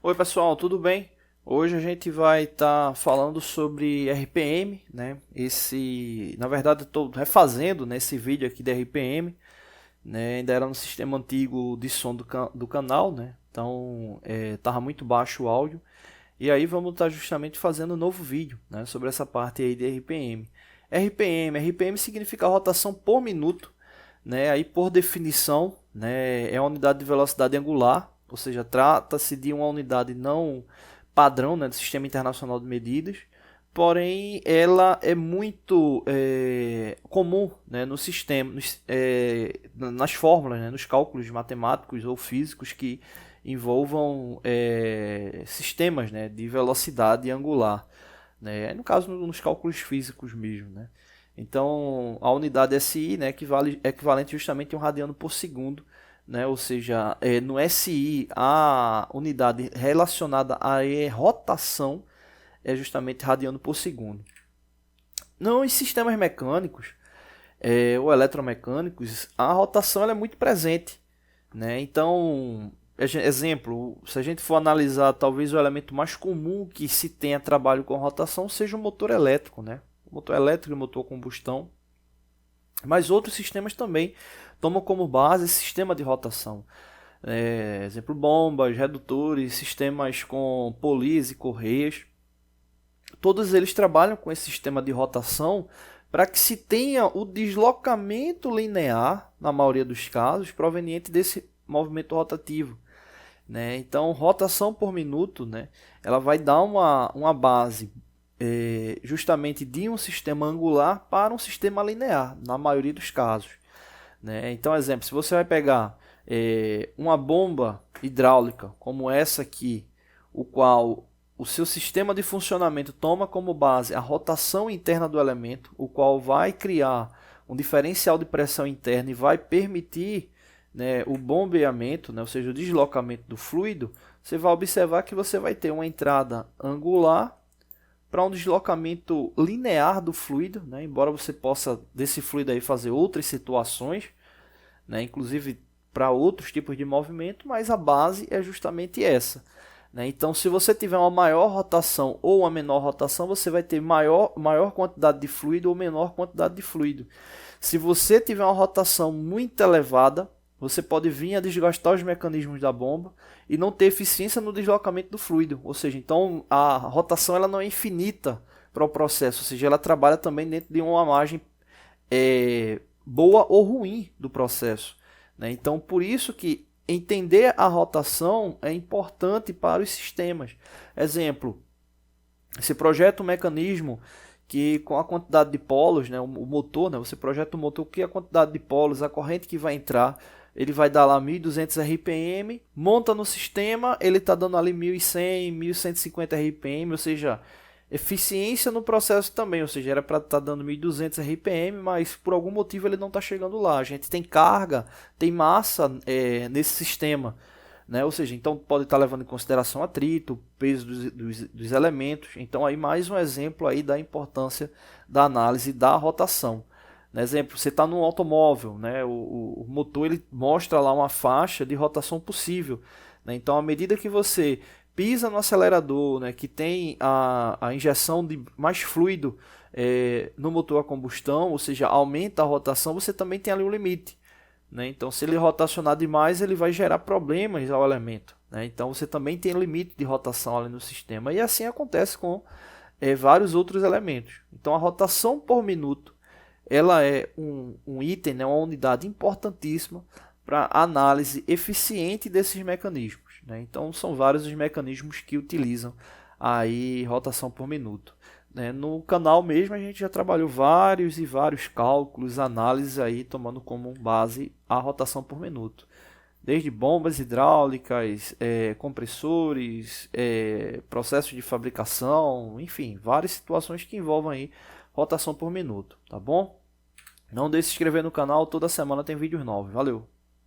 Oi pessoal, tudo bem? Hoje a gente vai estar falando sobre RPM, né? Na verdade, eu estou refazendo nesse vídeo aqui de RPM, né? Ainda era no sistema antigo de som do canal, né? Então, estava muito baixo o áudio. E aí vamos estar justamente fazendo um novo vídeo, né? Sobre essa parte aí de RPM. RPM significa rotação por minuto, né? Aí por definição, né? É a unidade de velocidade angular, ou seja, trata-se de uma unidade não padrão, né? Do Sistema Internacional de Medidas, porém ela é muito comum, né? No sistema, nas fórmulas, né? Nos cálculos matemáticos ou físicos que envolvam sistemas, né? De velocidade angular, né? No caso, nos cálculos físicos mesmo, né? Então, a unidade SI, né, é equivalente justamente a um radiano por segundo, né? Ou seja, no SI, a unidade relacionada à rotação é justamente radiano por segundo. Não, em sistemas mecânicos ou eletromecânicos, a rotação ela é muito presente, né? Então, exemplo, se a gente for analisar, talvez o elemento mais comum que se tenha trabalho com rotação seja o motor elétrico, né? O motor elétrico e o motor a combustão. Mas outros sistemas também tomam como base esse sistema de rotação. Exemplo, bombas, redutores, sistemas com polias e correias. Todos eles trabalham com esse sistema de rotação para que se tenha o deslocamento linear, na maioria dos casos, proveniente desse movimento rotativo, né? Então, rotação por minuto, né, ela vai dar uma base justamente de um sistema angular para um sistema linear, na maioria dos casos, né? Então, exemplo, se você vai pegar uma bomba hidráulica como essa aqui, o qual o seu sistema de funcionamento toma como base a rotação interna do elemento, o qual vai criar um diferencial de pressão interna e vai permitir, né, o bombeamento, né, ou seja, o deslocamento do fluido. Você vai observar que você vai ter uma entrada angular para um deslocamento linear do fluido, né, embora você possa desse fluido aí fazer outras situações, né, inclusive para outros tipos de movimento, mas a base é justamente essa, né? Então, se você tiver uma maior rotação ou uma menor rotação, você vai ter maior quantidade de fluido ou menor quantidade de fluido. Se você tiver uma rotação muito elevada, você pode vir a desgastar os mecanismos da bomba e não ter eficiência no deslocamento do fluido. Ou seja, então a rotação ela não é infinita para o processo, ou seja, ela trabalha também dentro de uma margem boa ou ruim do processo, né? Então, por isso que entender a rotação é importante para os sistemas. Exemplo, você projeta um mecanismo que com a quantidade de polos, né, o motor, né, você projeta o motor que a quantidade de polos, a corrente que vai entrar, ele vai dar lá 1200 RPM, monta no sistema, ele está dando ali 1100, 1150 RPM, ou seja, eficiência no processo também, ou seja, era para estar dando 1200 RPM, mas por algum motivo ele não está chegando lá. A gente tem carga, tem massa nesse sistema, né? Ou seja, então pode estar levando em consideração atrito, peso dos elementos. Então aí mais um exemplo aí da importância da análise da rotação. Exemplo, você está num automóvel, né? O motor ele mostra lá uma faixa de rotação possível, né? Então, à medida que você pisa no acelerador, né, que tem a injeção de mais fluido no motor a combustão, ou seja, aumenta a rotação, você também tem ali um limite, né? Então, se ele rotacionar demais, ele vai gerar problemas ao elemento, né? Então, você também tem limite de rotação ali no sistema. E assim acontece com vários outros elementos. Então, a rotação por minuto ela é um item, né, uma unidade importantíssima para análise eficiente desses mecanismos, né? Então são vários os mecanismos que utilizam aí rotação por minuto, né? No canal mesmo a gente já trabalhou vários e vários cálculos, análises aí tomando como base a rotação por minuto, desde bombas hidráulicas, compressores, processos de fabricação, enfim, várias situações que envolvem aí rotação por minuto, tá bom? Não deixe de se inscrever no canal, toda semana tem vídeos novos. Valeu!